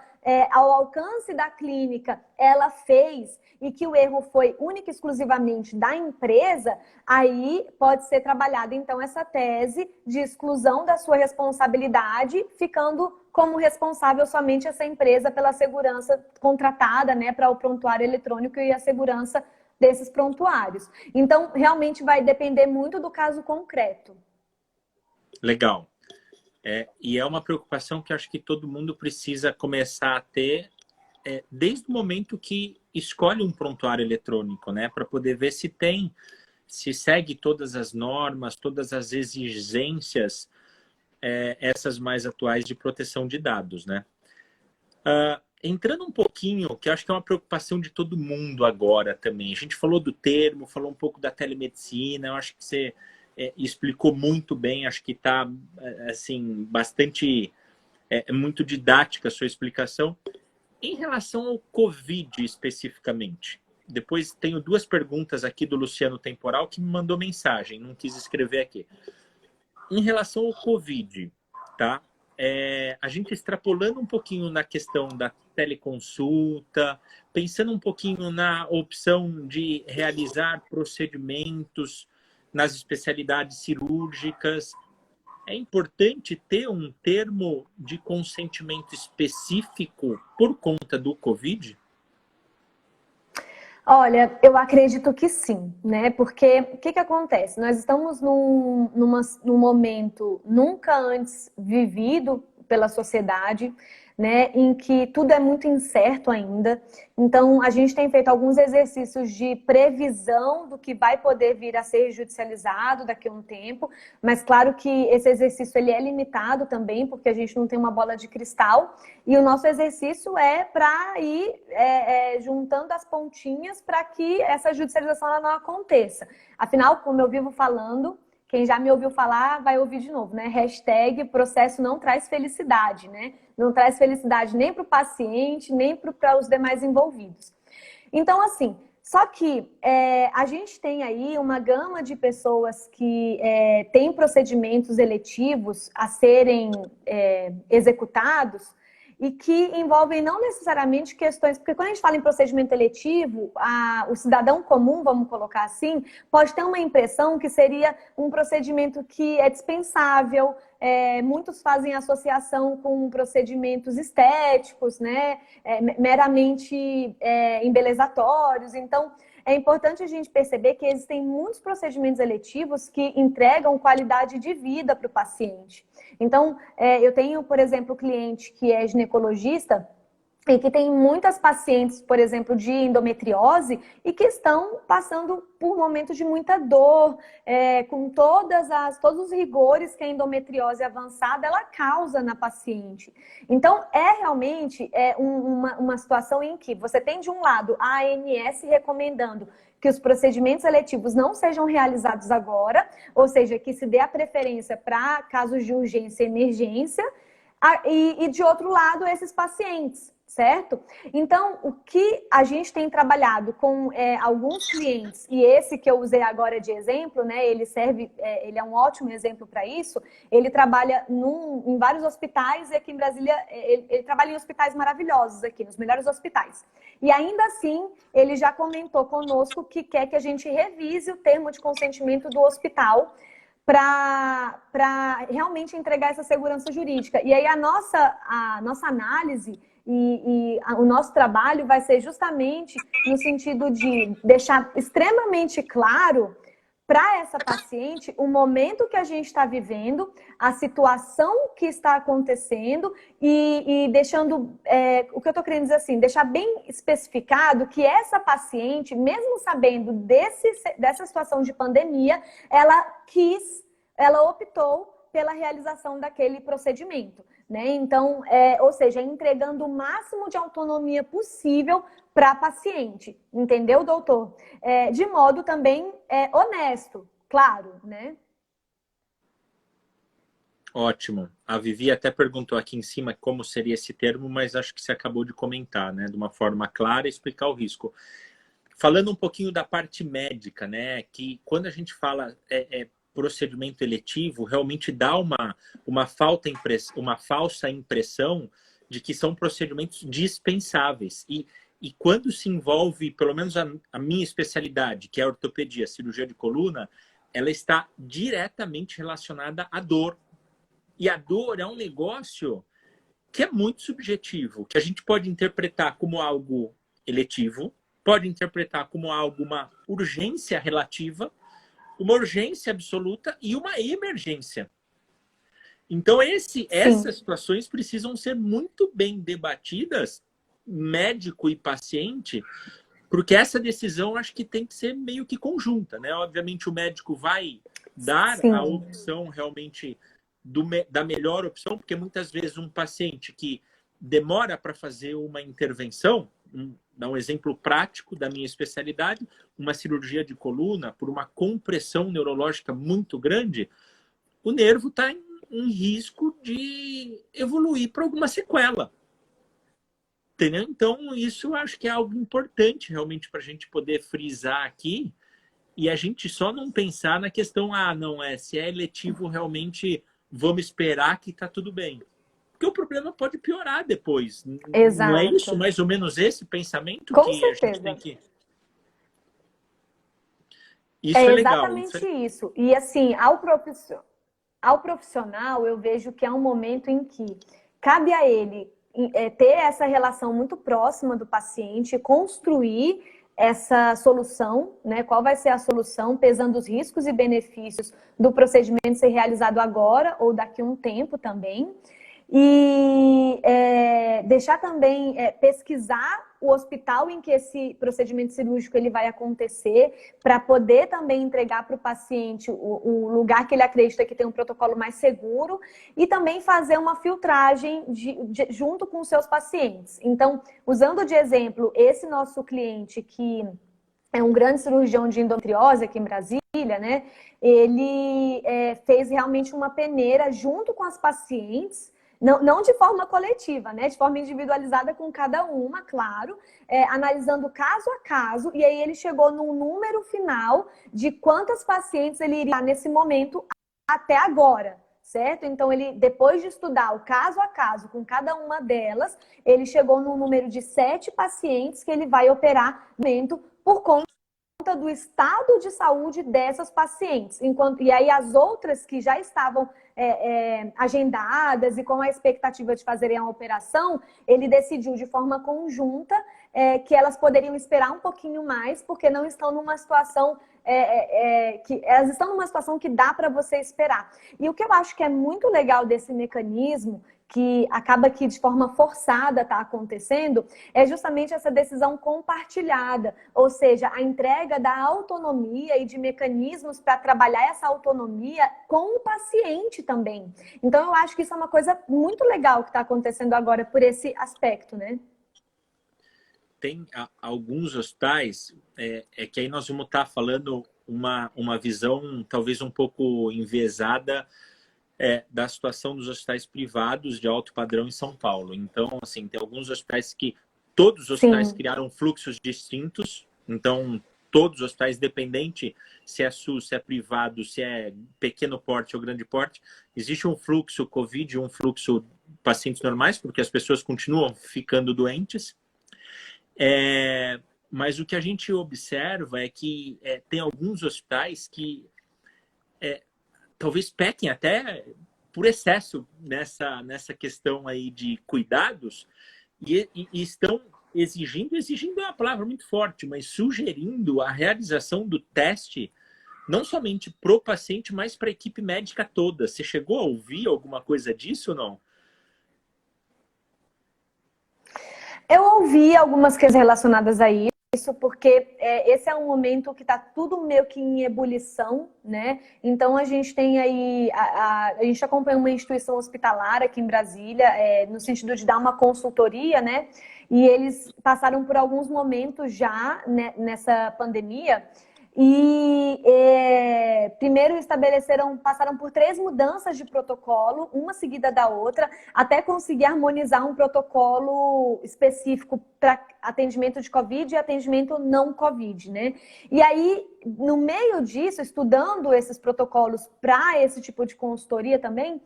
ao alcance da clínica, ela fez, e que o erro foi única e exclusivamente da empresa, aí pode ser trabalhada, então, essa tese de exclusão da sua responsabilidade, ficando como responsável somente essa empresa pela segurança contratada, né, para o prontuário eletrônico e a segurança desses prontuários. Então, realmente vai depender muito do caso concreto. Legal. E é uma preocupação que acho que todo mundo precisa começar a ter desde o momento que escolhe um prontuário eletrônico, né? Para poder ver se segue todas as normas, todas as exigências, essas mais atuais de proteção de dados, né? Entrando um pouquinho, que eu acho que é uma preocupação de todo mundo agora também. A gente falou do termo, falou um pouco da telemedicina, eu acho que você explicou muito bem, acho que está assim, bastante, muito didática a sua explicação. Em relação ao Covid especificamente, depois tenho duas perguntas aqui do Luciano Temporal, que me mandou mensagem, não quis escrever aqui. Em relação ao Covid, tá? A gente extrapolando um pouquinho na questão da teleconsulta, pensando um pouquinho na opção de realizar procedimentos nas especialidades cirúrgicas, é importante ter um termo de consentimento específico por conta do Covid? Olha, eu acredito que sim, né? Porque o que acontece? Nós estamos num momento nunca antes vivido pela sociedade, né? Em que tudo é muito incerto ainda. Então, a gente tem feito alguns exercícios de previsão do que vai poder vir a ser judicializado daqui a um tempo, mas claro que esse exercício ele é limitado também, porque a gente não tem uma bola de cristal, e o nosso exercício é para ir juntando as pontinhas para que essa judicialização ela não aconteça. Afinal, como eu vivo falando, quem já me ouviu falar vai ouvir de novo, né? Hashtag processo não traz felicidade, né? Não traz felicidade nem para o paciente, nem para os demais envolvidos. Então, assim, só que a gente tem aí uma gama de pessoas que têm procedimentos eletivos a serem executados e que envolvem não necessariamente questões... Porque quando a gente fala em procedimento eletivo, o cidadão comum, vamos colocar assim, pode ter uma impressão que seria um procedimento que é dispensável. Muitos fazem associação com procedimentos estéticos, né? Meramente embelezatórios. Então, é importante a gente perceber que existem muitos procedimentos eletivos que entregam qualidade de vida para o paciente. Então, eu tenho, por exemplo, cliente que é ginecologista e que tem muitas pacientes, por exemplo, de endometriose e que estão passando por momentos de muita dor, com todos os rigores que a endometriose avançada ela causa na paciente. Então, realmente uma situação em que você tem, de um lado, a ANS recomendando que os procedimentos eletivos não sejam realizados agora, ou seja, que se dê a preferência para casos de urgência e emergência, e de outro lado, esses pacientes, certo? Então, o que a gente tem trabalhado com alguns clientes, e esse que eu usei agora de exemplo, né, ele é um ótimo exemplo para isso, ele trabalha em vários hospitais, e aqui em Brasília, ele trabalha em hospitais maravilhosos aqui, nos melhores hospitais. E ainda assim, ele já comentou conosco que quer que a gente revise o termo de consentimento do hospital para realmente entregar essa segurança jurídica. E aí a nossa análise o nosso trabalho vai ser justamente no sentido de deixar extremamente claro para essa paciente o momento que a gente está vivendo, a situação que está acontecendo e deixando, o que eu estou querendo dizer assim, deixar bem especificado que essa paciente, mesmo sabendo dessa situação de pandemia, ela optou pela realização daquele procedimento, né? Então, ou seja, entregando o máximo de autonomia possível para a paciente, entendeu, doutor? De modo também honesto, claro, né? Ótimo. A Vivi até perguntou aqui em cima como seria esse termo, mas acho que você acabou de comentar, né? De uma forma clara, explicar o risco. Falando um pouquinho da parte médica, né? Que quando a gente fala procedimento eletivo, realmente dá uma falsa impressão de que são procedimentos dispensáveis. E quando se envolve, pelo menos a minha especialidade, que é a ortopedia, cirurgia de coluna, ela está diretamente relacionada à dor. E a dor é um negócio que é muito subjetivo, que a gente pode interpretar como algo eletivo, pode interpretar como uma urgência relativa, uma urgência absoluta e uma emergência. Então, essas situações precisam ser muito bem debatidas, médico e paciente, porque essa decisão acho que tem que ser meio que conjunta, né? Obviamente, o médico vai dar a opção realmente da melhor opção, porque muitas vezes um paciente que demora para fazer uma intervenção, dar um exemplo prático da minha especialidade, uma cirurgia de coluna, por uma compressão neurológica muito grande, o nervo está em risco de evoluir para alguma sequela. Entendeu? Então, isso eu acho que é algo importante realmente para a gente poder frisar aqui e a gente só não pensar na questão, se é eletivo realmente, vamos esperar que está tudo bem. Porque o problema pode piorar depois. Exato. Não é isso mais ou menos esse pensamento Com que certeza. a gente tem que... Isso é legal. Exatamente isso. E assim, ao profissional... ao profissional, eu vejo que é um momento em que cabe a ele ter essa relação muito próxima do paciente, construir essa solução, né? Qual vai ser a solução, pesando os riscos e benefícios do procedimento ser realizado agora ou daqui a um tempo também. E deixar também pesquisar o hospital em que esse procedimento cirúrgico ele vai acontecer, para poder também entregar para o paciente o lugar que ele acredita que tem um protocolo mais seguro, e também fazer uma filtragem junto com os seus pacientes. Então, usando de exemplo esse nosso cliente que é um grande cirurgião de endometriose aqui em Brasília, né? Ele fez realmente uma peneira junto com as pacientes, não de forma coletiva, né? De forma individualizada com cada uma, claro, analisando caso a caso, e aí ele chegou num número final de quantas pacientes ele iria nesse momento até agora, certo? Então, ele, depois de estudar o caso a caso com cada uma delas, ele chegou num número de 7 pacientes que ele vai operar no momento por conta do estado de saúde dessas pacientes. E aí as outras que já estavam agendadas e com a expectativa de fazerem a operação, ele decidiu de forma conjunta que elas poderiam esperar um pouquinho mais, porque não estão numa situação que elas estão numa situação que dá para você esperar. E o que eu acho que é muito legal desse mecanismo, que acaba que de forma forçada está acontecendo, é justamente essa decisão compartilhada, ou seja, a entrega da autonomia e de mecanismos para trabalhar essa autonomia com o paciente também. Então, eu acho que isso é uma coisa muito legal que está acontecendo agora por esse aspecto, né? Tem alguns hospitais que aí nós vamos estar falando uma visão talvez um pouco enviesada da situação dos hospitais privados de alto padrão em São Paulo. Então, assim, tem alguns hospitais que todos os hospitais Sim. criaram fluxos distintos. Então, todos os hospitais, independente se é SUS, se é privado, se é pequeno porte ou grande porte, existe um fluxo COVID, um fluxo pacientes normais, porque as pessoas continuam ficando doentes. Mas o que a gente observa é que tem alguns hospitais que talvez pequem até por excesso nessa questão aí de cuidados e estão exigindo é uma palavra muito forte, mas sugerindo a realização do teste não somente para o paciente, mas para a equipe médica toda. Você chegou a ouvir alguma coisa disso ou não? Eu ouvi algumas questões relacionadas a isso, porque esse é um momento que está tudo meio que em ebulição, né? Então, a gente tem aí... A gente acompanha uma instituição hospitalar aqui em Brasília, no sentido de dar uma consultoria, né? E eles passaram por alguns momentos já, né, nessa pandemia. E primeiro passaram por 3 mudanças de protocolo, uma seguida da outra, até conseguir harmonizar um protocolo específico para atendimento de Covid e atendimento não Covid, né? E aí, no meio disso, estudando esses protocolos para esse tipo de consultoria também,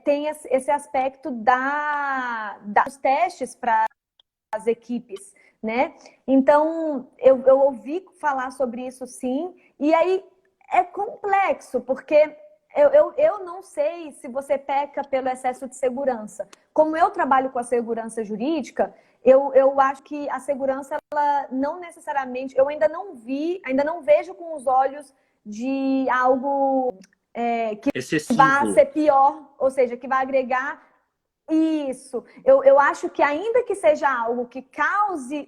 tem esse aspecto dos testes para as equipes, né? Então, eu ouvi falar sobre isso sim, e aí é complexo, porque eu não sei se você peca pelo excesso de segurança. Como eu trabalho com a segurança jurídica, eu acho que a segurança, ela não necessariamente, eu ainda não vejo com os olhos de algo que Excessivo. vai ser pior, ou seja, que vai agregar. Isso. Eu acho que ainda que seja algo que cause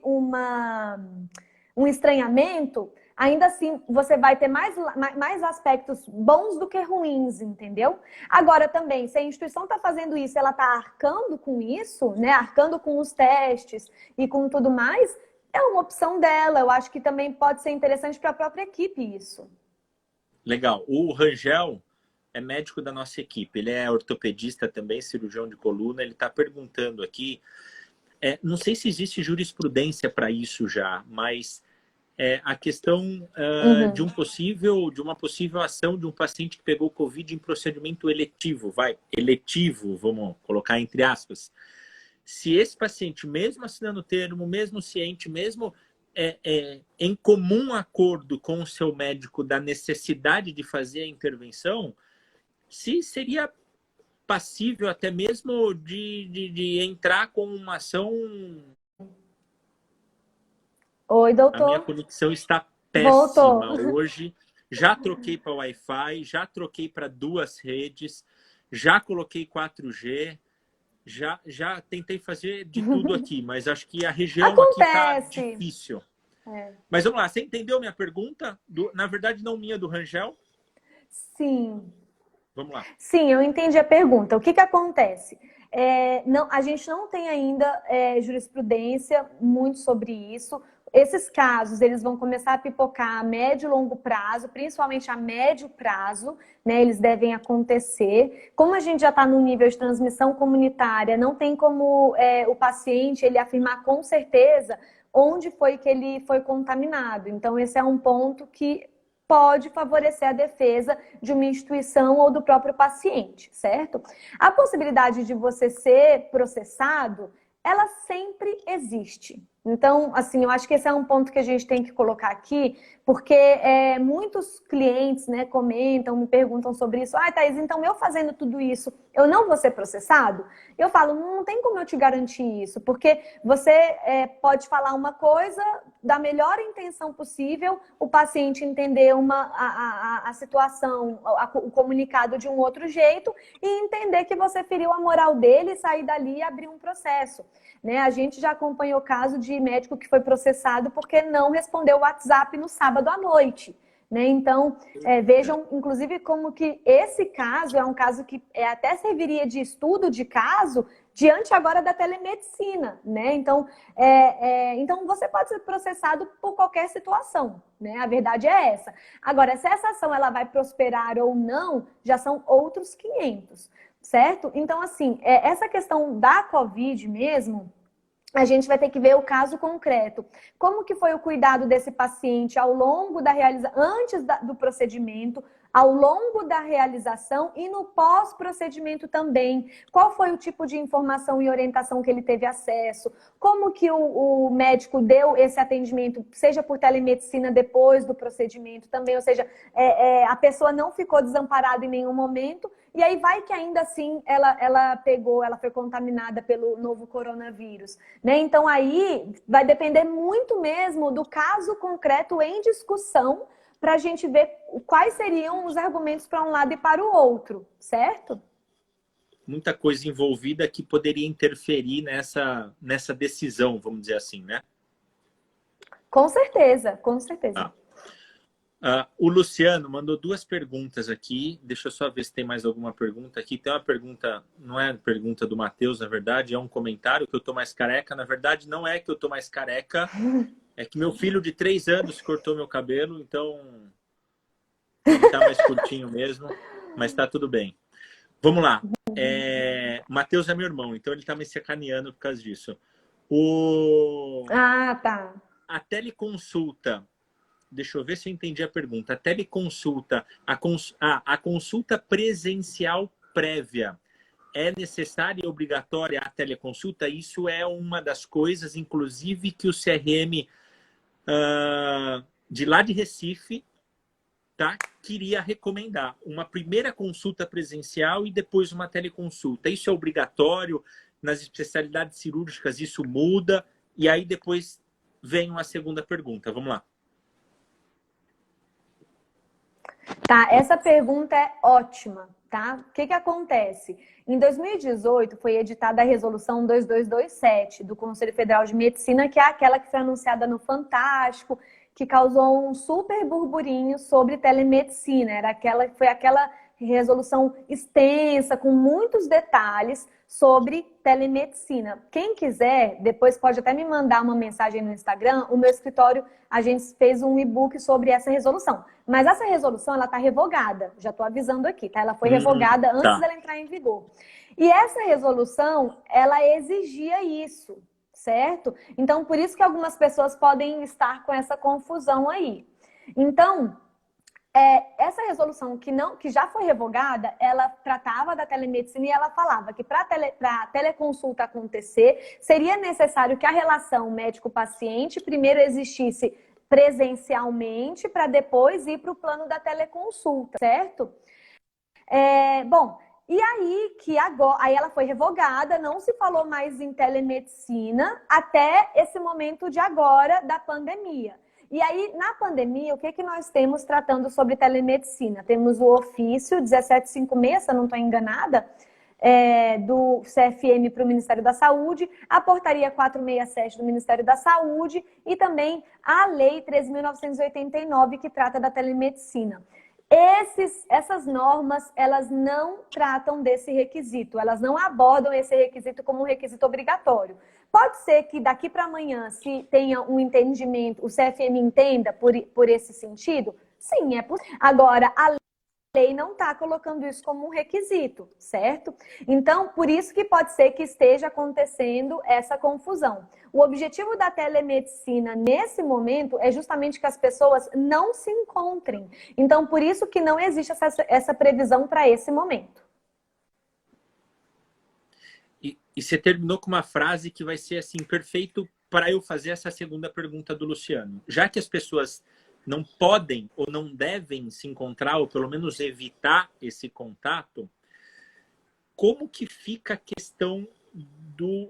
um estranhamento, ainda assim você vai ter mais aspectos bons do que ruins, entendeu? Agora também, se a instituição está fazendo isso, ela está arcando com isso, né? Arcando com os testes e com tudo mais, é uma opção dela. Eu acho que também pode ser interessante para a própria equipe isso. Legal. O Rangel é médico da nossa equipe. Ele é ortopedista também, cirurgião de coluna. Ele está perguntando aqui, não sei se existe jurisprudência para isso já, mas a questão de uma possível ação de um paciente que pegou Covid em procedimento eletivo, eletivo, vamos colocar entre aspas. Se esse paciente, mesmo assinando o termo, mesmo ciente, mesmo em comum acordo com o seu médico da necessidade de fazer a intervenção, se seria passível até mesmo de entrar com uma ação. Oi, A minha doutor. conexão está Voltou. péssima hoje. Já troquei para Wi-Fi, já troquei para 2 redes, já coloquei 4G, já tentei fazer de tudo aqui, mas acho que a região aqui está Acontece. difícil. É. Mas vamos lá, você entendeu minha pergunta? Na verdade, não minha, do Rangel? Sim. Vamos lá. Sim, eu entendi a pergunta. O que que acontece? Não, a gente não tem ainda jurisprudência muito sobre isso. Esses casos, eles vão começar a pipocar a médio e longo prazo, principalmente a médio prazo, né? Eles devem acontecer. Como a gente já está no nível de transmissão comunitária, não tem como o paciente ele afirmar com certeza onde foi que ele foi contaminado. Então, esse é um ponto que pode favorecer a defesa de uma instituição ou do próprio paciente, certo? A possibilidade de você ser processado, ela sempre existe. Então, assim, eu acho que esse é um ponto que a gente tem que colocar aqui, porque muitos clientes, né, comentam, me perguntam sobre isso. Ah, Thaís, então eu fazendo tudo isso, eu não vou ser processado? Eu falo, não tem como eu te garantir isso, porque você pode falar uma coisa da melhor intenção possível, o paciente entender a situação, o comunicado de um outro jeito e entender que você feriu a moral dele, sair dali e abrir um processo. Né? A gente já acompanhou o caso de médico que foi processado porque não respondeu o WhatsApp no sábado à noite. Né? Então, vejam, inclusive, como que esse caso é um caso que até serviria de estudo de caso diante agora da telemedicina. Né? Então, então, você pode ser processado por qualquer situação. Né? A verdade é essa. Agora, se essa ação ela vai prosperar ou não, já são outros 500. Certo? Então, assim, essa questão da Covid mesmo, a gente vai ter que ver o caso concreto. Como que foi o cuidado desse paciente ao longo da realização, antes do procedimento, ao longo da realização e no pós-procedimento também. Qual foi o tipo de informação e orientação que ele teve acesso? Como que o médico deu esse atendimento, seja por telemedicina depois do procedimento também, ou seja, a pessoa não ficou desamparada em nenhum momento. E aí vai que ainda assim ela foi contaminada pelo novo coronavírus. Né? Então aí vai depender muito mesmo do caso concreto em discussão para a gente ver quais seriam os argumentos para um lado e para o outro, certo? Muita coisa envolvida que poderia interferir nessa decisão, vamos dizer assim, né? Com certeza, com certeza. O Luciano mandou 2 perguntas aqui. Deixa eu só ver se tem mais alguma pergunta aqui. Tem uma pergunta, não é pergunta do Matheus, na verdade, é um comentário que eu tô mais careca. Na verdade, não é que eu tô mais careca, é que meu filho de 3 anos cortou meu cabelo, então ele tá mais curtinho mesmo, mas tá tudo bem. Vamos lá. Matheus é meu irmão, então ele tá me sacaneando por causa disso. Ah, tá. A teleconsulta. Deixa eu ver se eu entendi a pergunta. A teleconsulta, a consulta presencial prévia, é necessária e obrigatória a teleconsulta? Isso é uma das coisas, inclusive, que o CRM de lá de Recife queria recomendar. Uma primeira consulta presencial e depois uma teleconsulta. Isso é obrigatório? Nas especialidades cirúrgicas isso muda? E aí depois vem uma segunda pergunta. Vamos lá. Tá, essa pergunta é ótima, tá? O que que acontece? Em 2018 foi editada a resolução 2227 do Conselho Federal de Medicina, que é aquela que foi anunciada no Fantástico, que causou um super burburinho sobre telemedicina. Foi aquela resolução extensa, com muitos detalhes sobre telemedicina. Quem quiser, depois pode até me mandar uma mensagem no Instagram. O meu escritório, a gente fez um e-book sobre essa resolução. Mas essa resolução, ela está revogada. Já estou avisando aqui, tá? Ela foi revogada antes dela entrar em vigor. E essa resolução, ela exigia isso, certo? Então, por isso que algumas pessoas podem estar com essa confusão aí. Então, essa resolução que já foi revogada, ela tratava da telemedicina e ela falava que para a teleconsulta acontecer, seria necessário que a relação médico-paciente primeiro existisse presencialmente para depois ir para o plano da teleconsulta, certo? Bom, e aí que agora, aí ela foi revogada, não se falou mais em telemedicina até esse momento de agora da pandemia. E aí, na pandemia, o que que nós temos tratando sobre telemedicina? Temos o ofício 1756, se eu não estou enganada, do CFM para o Ministério da Saúde, a portaria 467 do Ministério da Saúde e também a Lei 13.989, que trata da telemedicina. Essas normas, elas não tratam desse requisito, elas não abordam esse requisito como um requisito obrigatório. Pode ser que daqui para amanhã, se tenha um entendimento, o CFM entenda por esse sentido? Sim, é possível. Agora, a lei não está colocando isso como um requisito, certo? Então, por isso que pode ser que esteja acontecendo essa confusão. O objetivo da telemedicina nesse momento é justamente que as pessoas não se encontrem. Então, por isso que não existe essa previsão para esse momento. E você terminou com uma frase que vai ser assim perfeito para eu fazer essa segunda pergunta do Luciano. Já que as pessoas não podem ou não devem se encontrar, ou pelo menos evitar esse contato, como que fica a questão do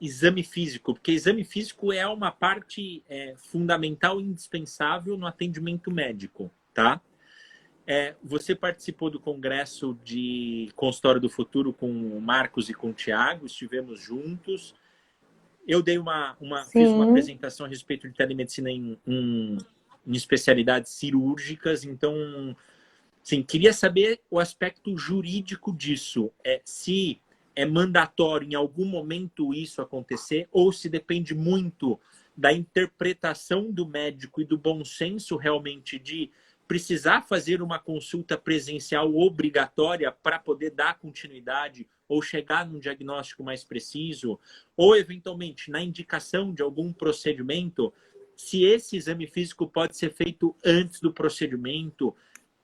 exame físico? Porque exame físico é uma parte fundamental e indispensável no atendimento médico, tá? Você participou do congresso de consultório do futuro com o Marcos e com o Thiago, estivemos juntos. Eu dei fiz uma apresentação a respeito de telemedicina em especialidades cirúrgicas, então, sim, queria saber o aspecto jurídico disso. Se é mandatório em algum momento isso acontecer, ou se depende muito da interpretação do médico e do bom senso realmente de precisar fazer uma consulta presencial obrigatória para poder dar continuidade ou chegar num diagnóstico mais preciso, ou eventualmente na indicação de algum procedimento, se esse exame físico pode ser feito antes do procedimento,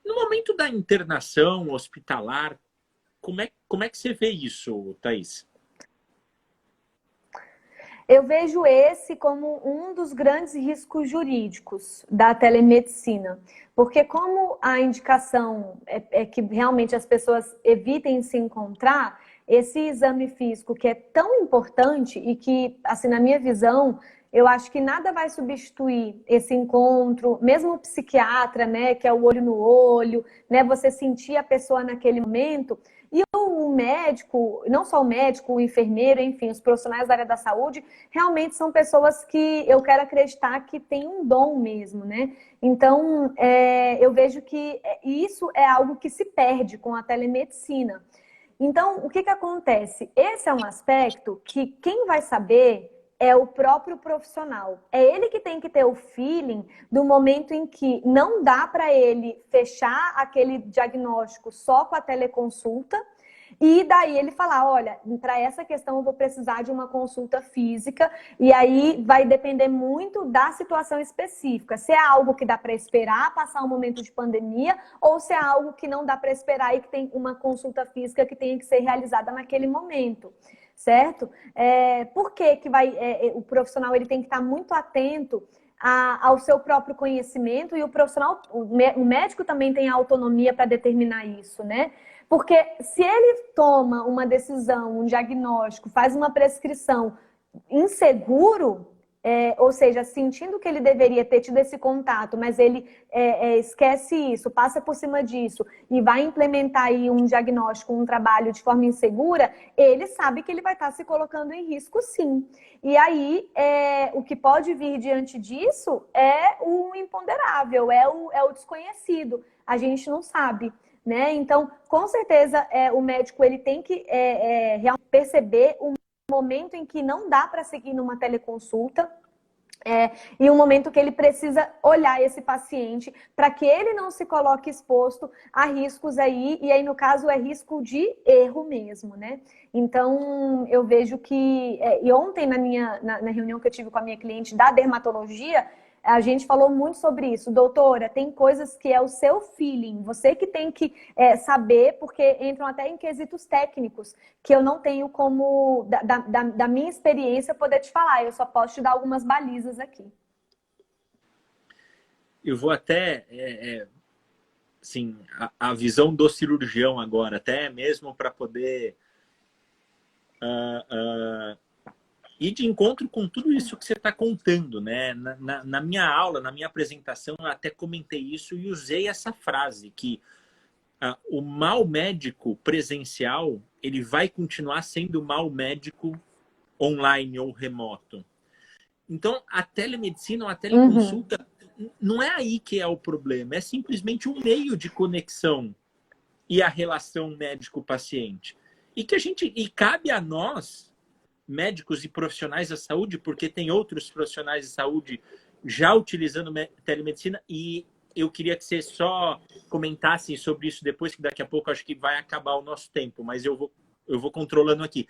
no momento da internação hospitalar, como é que você vê isso, Thaís? Eu vejo esse como um dos grandes riscos jurídicos da telemedicina, porque como a indicação é que realmente as pessoas evitem se encontrar, esse exame físico que é tão importante e que, assim, na minha visão, eu acho que nada vai substituir esse encontro, mesmo o psiquiatra, né, que é o olho no olho, né, você sentir a pessoa naquele momento. E o médico, não só o médico, o enfermeiro, enfim, os profissionais da área da saúde, realmente são pessoas que eu quero acreditar que têm um dom mesmo, né? Então, eu vejo que isso é algo que se perde com a telemedicina. Então, o que acontece? Esse é um aspecto que quem vai saber é o próprio profissional. É ele que tem que ter o feeling do momento em que não dá para ele fechar aquele diagnóstico só com a teleconsulta e daí ele falar, olha, para essa questão eu vou precisar de uma consulta física e aí vai depender muito da situação específica. Se é algo que dá para esperar passar um momento de pandemia ou se é algo que não dá para esperar e que tem uma consulta física que tem que ser realizada naquele momento. Certo? Por que o profissional ele tem que estar muito atento ao seu próprio conhecimento e o médico também tem autonomia para determinar isso, né? Porque se ele toma uma decisão, um diagnóstico, faz uma prescrição inseguro, ou seja, sentindo que ele deveria ter tido esse contato, mas ele esquece isso, passa por cima disso e vai implementar aí um diagnóstico, um trabalho de forma insegura, ele sabe que ele vai estar se colocando em risco sim. E aí, o que pode vir diante disso é o imponderável, é o desconhecido. A gente não sabe, né? Então, com certeza, o médico ele tem que realmente perceber o momento em que não dá para seguir numa teleconsulta e um momento que ele precisa olhar esse paciente para que ele não se coloque exposto a riscos aí, e aí no caso é risco de erro mesmo, né? Então eu vejo que, e ontem na reunião que eu tive com a minha cliente da dermatologia, a gente falou muito sobre isso. Doutora, tem coisas que é o seu feeling, você que tem que saber, porque entram até em quesitos técnicos, que eu não tenho como, da minha experiência, poder te falar. Eu só posso te dar algumas balizas aqui. Eu vou até assim, a visão do cirurgião agora, até mesmo para poder ir de encontro com tudo isso que você está contando, né? Na minha aula, na minha apresentação, eu até comentei isso e usei essa frase, que o mal médico presencial, ele vai continuar sendo mal médico online ou remoto. Então, a telemedicina ou a teleconsulta, não é aí que é o problema, é simplesmente um meio de conexão e a relação médico-paciente. E cabe a nós, médicos e profissionais da saúde, porque tem outros profissionais de saúde já utilizando telemedicina, e eu queria que você só comentasse sobre isso depois, que daqui a pouco acho que vai acabar o nosso tempo, mas eu vou controlando aqui.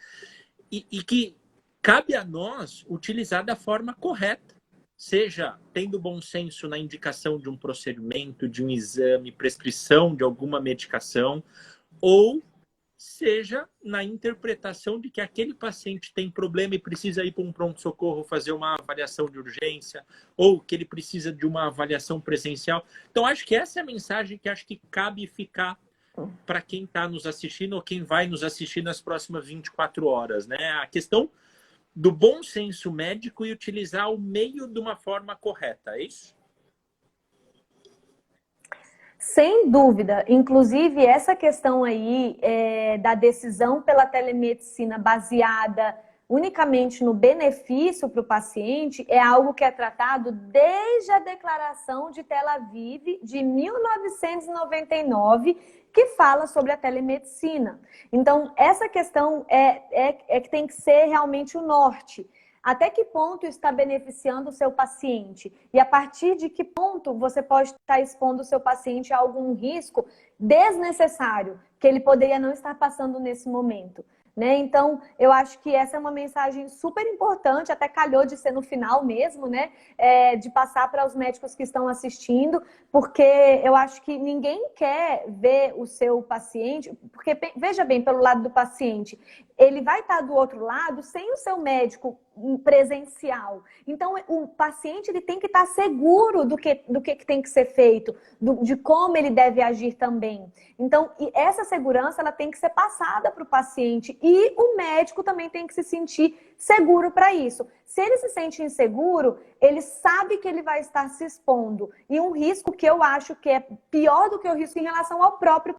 E que cabe a nós utilizar da forma correta, seja tendo bom senso na indicação de um procedimento, de um exame, prescrição de alguma medicação, ou seja na interpretação de que aquele paciente tem problema e precisa ir para um pronto-socorro fazer uma avaliação de urgência, ou que ele precisa de uma avaliação presencial. Então, acho que essa é a mensagem que acho que cabe ficar para quem está nos assistindo ou quem vai nos assistir nas próximas 24 horas, né? A questão do bom senso médico e utilizar o meio de uma forma correta, é isso? Sem dúvida. Inclusive, essa questão aí da decisão pela telemedicina baseada unicamente no benefício para o paciente é algo que é tratado desde a Declaração de Tel Aviv de 1999, que fala sobre a telemedicina. Então, essa questão é que tem que ser realmente o norte. Até que ponto está beneficiando o seu paciente? E a partir de que ponto você pode estar expondo o seu paciente a algum risco desnecessário que ele poderia não estar passando nesse momento? Né? Então, eu acho que essa é uma mensagem super importante, até calhou de ser no final mesmo, né? De passar para os médicos que estão assistindo, porque eu acho que ninguém quer ver o seu paciente, porque veja bem, pelo lado do paciente, ele vai estar do outro lado sem o seu médico presencial. Então, o paciente ele tem que estar seguro do que tem que ser feito, de como ele deve agir também. Então, essa segurança ela tem que ser passada para o paciente e o médico também tem que se sentir seguro para isso. Se ele se sente inseguro, ele sabe que ele vai estar se expondo. E um risco que eu acho que é pior do que o risco em relação ao próprio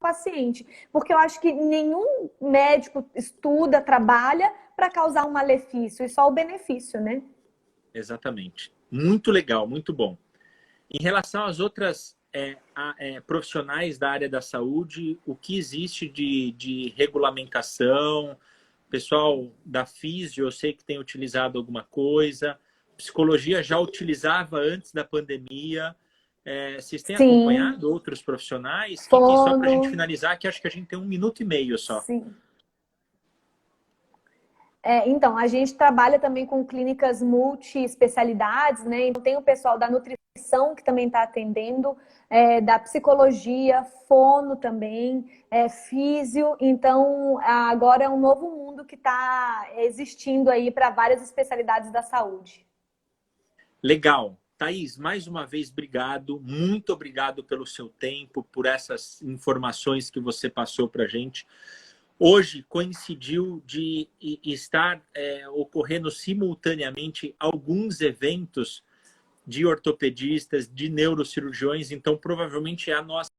paciente, porque eu acho que nenhum médico estuda, trabalha para causar um malefício, e só o benefício, né? Exatamente. Muito legal, muito bom. Em relação às outras profissionais da área da saúde, o que existe de regulamentação? Pessoal da físio, eu sei que tem utilizado alguma coisa. Psicologia já utilizava antes da pandemia. Vocês têm acompanhado outros profissionais? Só para a gente finalizar, que acho que a gente tem 1 minuto e meio só. Sim. Então, a gente trabalha também com clínicas multi-especialidades, né? Então, tem o pessoal da nutrição que também está atendendo, da psicologia, fono também, físio. Então, agora é um novo mundo que está existindo aí para várias especialidades da saúde. Legal. Thaís, mais uma vez, obrigado. Muito obrigado pelo seu tempo, por essas informações que você passou para a gente. Hoje coincidiu de estar ocorrendo simultaneamente alguns eventos de ortopedistas, de neurocirurgiões, então provavelmente é a nossa